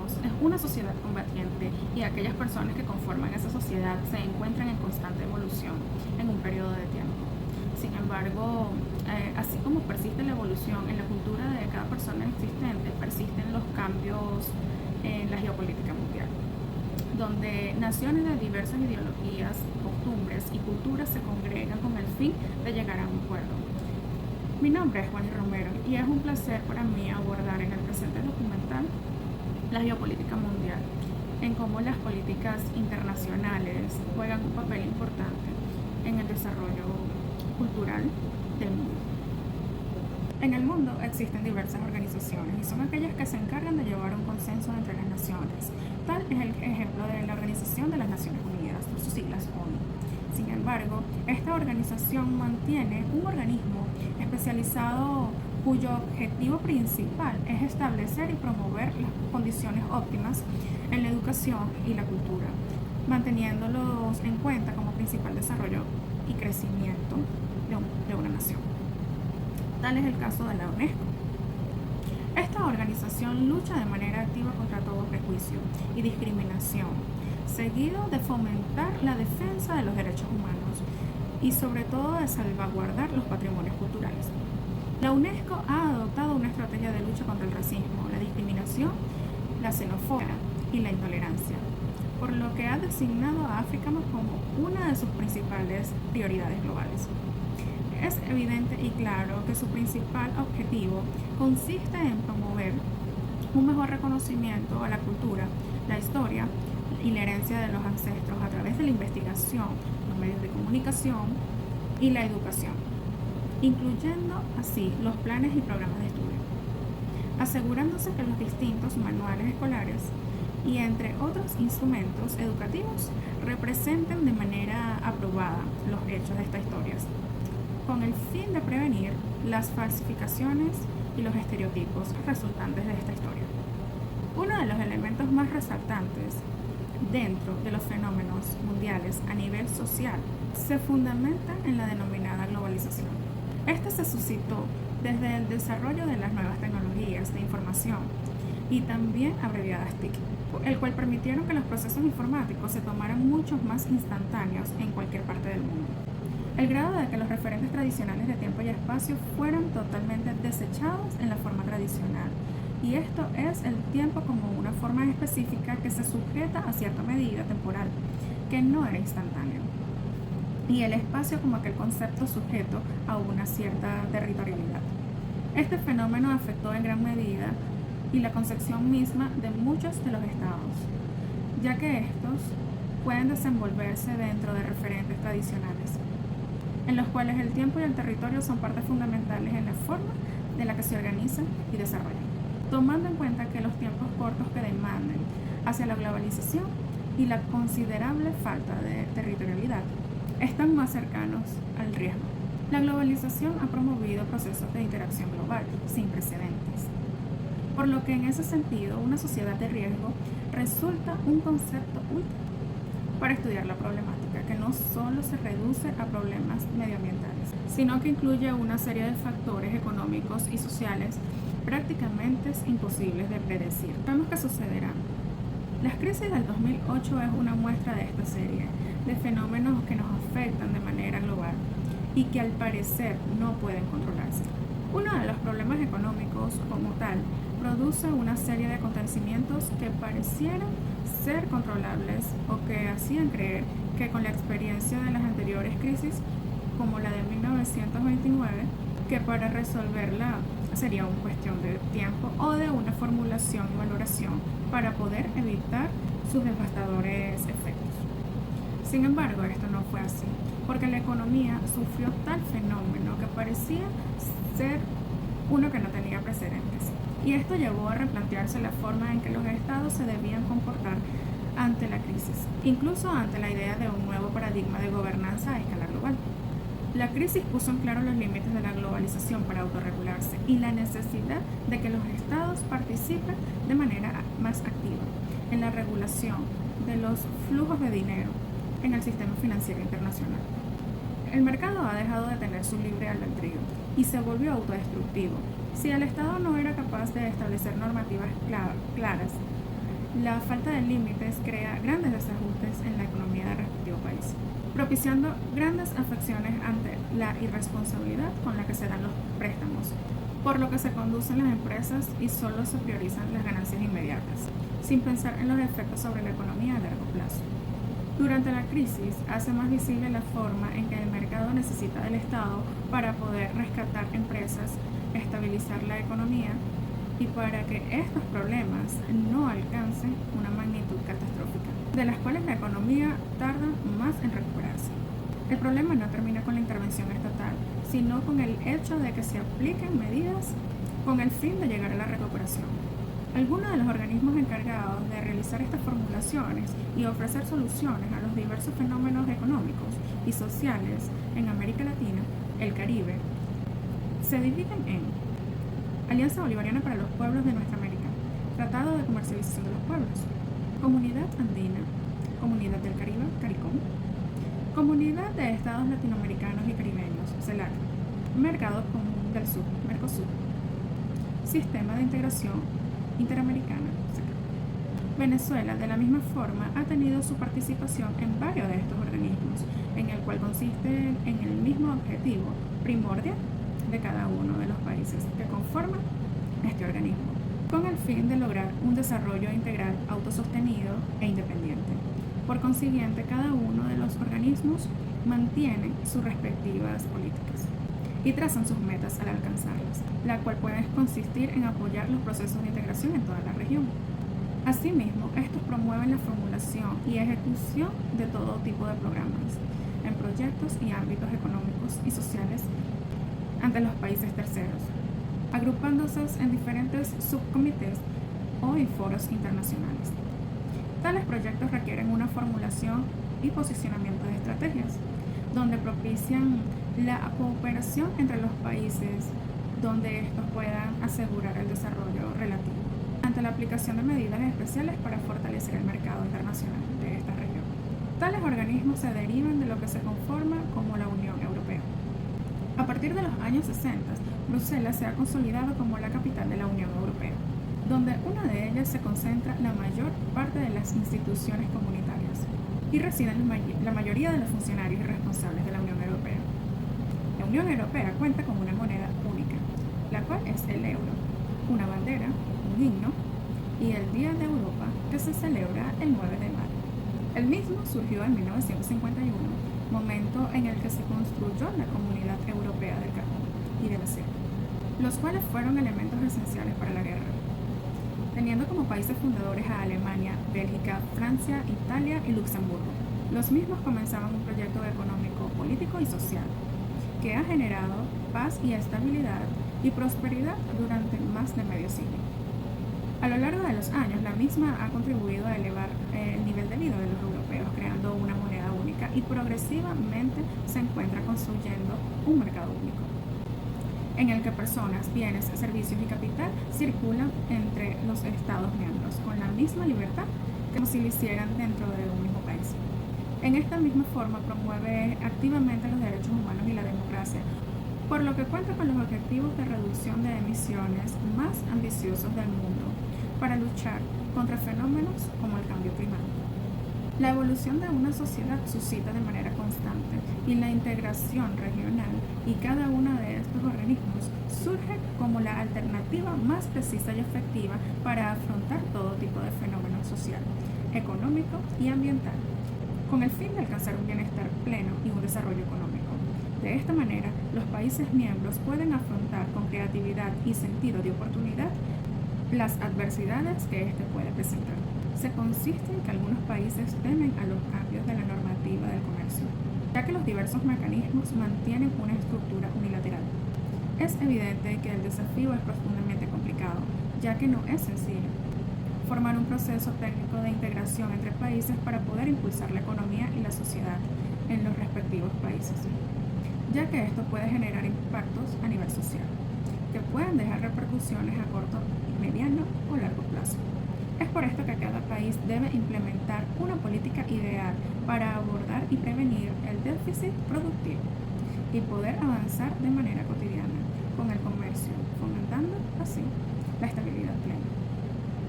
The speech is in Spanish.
tenemos es una sociedad combatiente y aquellas personas que conforman esa sociedad se encuentran en constante evolución en un periodo de tiempo. Sin embargo, así como persiste la evolución en la cultura de cada persona existente, persisten los cambios en la geopolítica mundial, donde naciones de diversas ideologías, costumbres y culturas se congregan con el fin de llegar a un acuerdo. Mi nombre es Juani Romero y es un placer para mí abordar en el presente documental la geopolítica mundial, en cómo las políticas internacionales juegan un papel importante en el desarrollo cultural del mundo. En el mundo existen diversas organizaciones y son aquellas que se encargan de llevar un consenso entre las naciones. Tal es el ejemplo de la Organización de las Naciones Unidas, por sus siglas ONU. Sin embargo, esta organización mantiene un organismo especializado cuyo objetivo principal es establecer y promover las condiciones óptimas en la educación y la cultura, manteniéndolos en cuenta como principal desarrollo y crecimiento de una nación. Tal es el caso de la UNESCO. Esta organización lucha de manera activa contra todo prejuicio y discriminación, seguido de fomentar la defensa de los derechos humanos y sobre todo de salvaguardar los patrimonios culturales. La UNESCO ha adoptado una estrategia de lucha contra el racismo, la discriminación, la xenofobia y la intolerancia, por lo que ha designado a África como una de sus principales prioridades globales. Es evidente y claro que su principal objetivo consiste en promover un mejor reconocimiento a la cultura, la historia y la herencia de los ancestros a través de la investigación, los medios de comunicación y la educación, incluyendo así los planes y programas de estudio, asegurándose que los distintos manuales escolares y entre otros instrumentos educativos representen de manera aprobada los hechos de estas historias, con el fin de prevenir las falsificaciones y los estereotipos resultantes de esta historia. Uno de los elementos más resaltantes dentro de los fenómenos mundiales a nivel social se fundamenta en la denominada globalización. Esta se suscitó desde el desarrollo de las nuevas tecnologías de información y también abreviadas TIC, el cual permitieron que los procesos informáticos se tomaran muchos más instantáneos en cualquier parte del mundo. El grado de que los referentes tradicionales de tiempo y espacio fueran totalmente desechados en la forma tradicional, y esto es el tiempo como una forma específica que se sujeta a cierta medida temporal, que no era instantánea, y el espacio como aquel concepto sujeto a una cierta territorialidad. Este fenómeno afectó en gran medida y la concepción misma de muchos de los estados, ya que estos pueden desenvolverse dentro de referentes tradicionales, en los cuales el tiempo y el territorio son partes fundamentales en la forma de la que se organizan y desarrollan, tomando en cuenta que los tiempos cortos que demanden hacia la globalización y la considerable falta de territorialidad están más cercanos al riesgo. La globalización ha promovido procesos de interacción global sin precedentes, por lo que en ese sentido una sociedad de riesgo resulta un concepto útil para estudiar la problemática, que no solo se reduce a problemas medioambientales, sino que incluye una serie de factores económicos y sociales prácticamente imposibles de predecir. Vemos que sucederán. La crisis del 2008 es una muestra de esta serie de fenómenos que nos afectan de manera global y que al parecer no pueden controlarse. Uno de los problemas económicos como tal produce una serie de acontecimientos que parecieran ser controlables o que hacían creer que con la experiencia de las anteriores crisis, como la de 1929, que para resolverla sería una cuestión de tiempo o de una formulación y valoración para poder evitar sus devastadores efectos. Sin embargo, esto no fue así, porque la economía sufrió tal fenómeno que parecía ser uno que no tenía precedentes. Y esto llevó a replantearse la forma en que los estados se debían comportar ante la crisis, incluso ante la idea de un nuevo paradigma de gobernanza a escala global. La crisis puso en claro los límites de la globalización para autorregularse y la necesidad de que los estados participen de manera más activa en la regulación de los flujos de dinero en el sistema financiero internacional. El mercado ha dejado de tener su libre albedrío y se volvió autodestructivo. Si el Estado no era capaz de establecer normativas claras La falta de límites crea grandes desajustes en la economía del respectivo país, propiciando grandes afecciones ante la irresponsabilidad con la que se dan los préstamos, por lo que se conducen las empresas y solo se priorizan las ganancias inmediatas, sin pensar en los efectos sobre la economía a largo plazo. Durante la crisis hace más visible la forma en que el mercado necesita del Estado para poder rescatar empresas, estabilizar la economía y para que estos problemas no alcancen una magnitud catastrófica, de las cuales la economía tarda más en recuperarse. El problema no termina con la intervención estatal, sino con el hecho de que se apliquen medidas con el fin de llegar a la recuperación. Algunos de los organismos encargados de realizar estas formulaciones y ofrecer soluciones a los diversos fenómenos económicos y sociales en América Latina, el Caribe, se dividen en Alianza Bolivariana para los Pueblos de Nuestra América, Tratado de Comercialización de los Pueblos, Comunidad Andina, Comunidad del Caribe, CARICOM, Comunidad de Estados Latinoamericanos y Caribeños, CELAC, Mercado Común del Sur, MERCOSUR, Sistema de Integración Interamericana, CECA. Venezuela, de la misma forma, ha tenido su participación en varios de estos organismos, en el cual consiste en el mismo objetivo primordial de cada uno de los países que conforman este organismo, con el fin de lograr un desarrollo integral, autosostenido e independiente. Por consiguiente, cada uno de los organismos mantiene sus respectivas políticas y trazan sus metas al alcanzarlas, la cual puede consistir en apoyar los procesos de integración en toda la región. Asimismo, estos promueven la formulación y ejecución de todo tipo de programas en proyectos y ámbitos económicos y sociales ante los países terceros, agrupándose en diferentes subcomités o en foros internacionales. Tales proyectos requieren una formulación y posicionamiento de estrategias, donde propician la cooperación entre los países, donde estos puedan asegurar el desarrollo relativo, ante la aplicación de medidas especiales para fortalecer el mercado internacional de esta región. Tales organismos se derivan de lo que se conforma como la Unión Europea. A partir de los años 60, Bruselas se ha consolidado como la capital de la Unión Europea, donde una de ellas se concentra la mayor parte de las instituciones comunitarias y residen la mayoría de los funcionarios y responsables de la Unión Europea. La Unión Europea cuenta con una moneda única, la cual es el euro, una bandera, un himno y el Día de Europa, que se celebra el 9 de mayo. El mismo surgió en 1951, momento en el que se construyó la Comunidad Europea del Carbón y del Acero, los cuales fueron elementos esenciales para la guerra, teniendo como países fundadores a Alemania, Bélgica, Francia, Italia y Luxemburgo. Los mismos comenzaban un proyecto económico, político y social que ha generado paz y estabilidad y prosperidad durante más de medio siglo. A lo largo de los años, la misma ha contribuido a elevar el nivel de vida de los europeos, creando una moneda única y progresivamente se encuentra construyendo un mercado único, en el que personas, bienes, servicios y capital circulan entre los Estados miembros con la misma libertad como si lo hicieran dentro de un mismo país. En esta misma forma promueve activamente los derechos humanos y la democracia, por lo que cuenta con los objetivos de reducción de emisiones más ambiciosos del mundo para luchar contra fenómenos como el cambio climático. La evolución de una sociedad suscita de manera constante y la integración regional y cada uno de estos organismos surge como la alternativa más precisa y efectiva para afrontar todo tipo de fenómeno social, económico y ambiental, con el fin de alcanzar un bienestar pleno y un desarrollo económico. De esta manera, los países miembros pueden afrontar con creatividad y sentido de oportunidad las adversidades que éste puede presentar. Se consiste en que algunos países temen a los cambios de la normativa del comercio, ya que los diversos mecanismos mantienen una estructura unilateral. Es evidente que el desafío es profundamente complicado, ya que no es sencillo formar un proceso técnico de integración entre países para poder impulsar la economía y la sociedad en los respectivos países, ya que esto puede generar impactos a nivel social, que pueden dejar repercusiones a corto, mediano o largo plazo. Es por esto que cada país debe implementar una política ideal para abordar y prevenir el déficit productivo y poder avanzar de manera cotidiana con el comercio, fomentando así la estabilidad plena.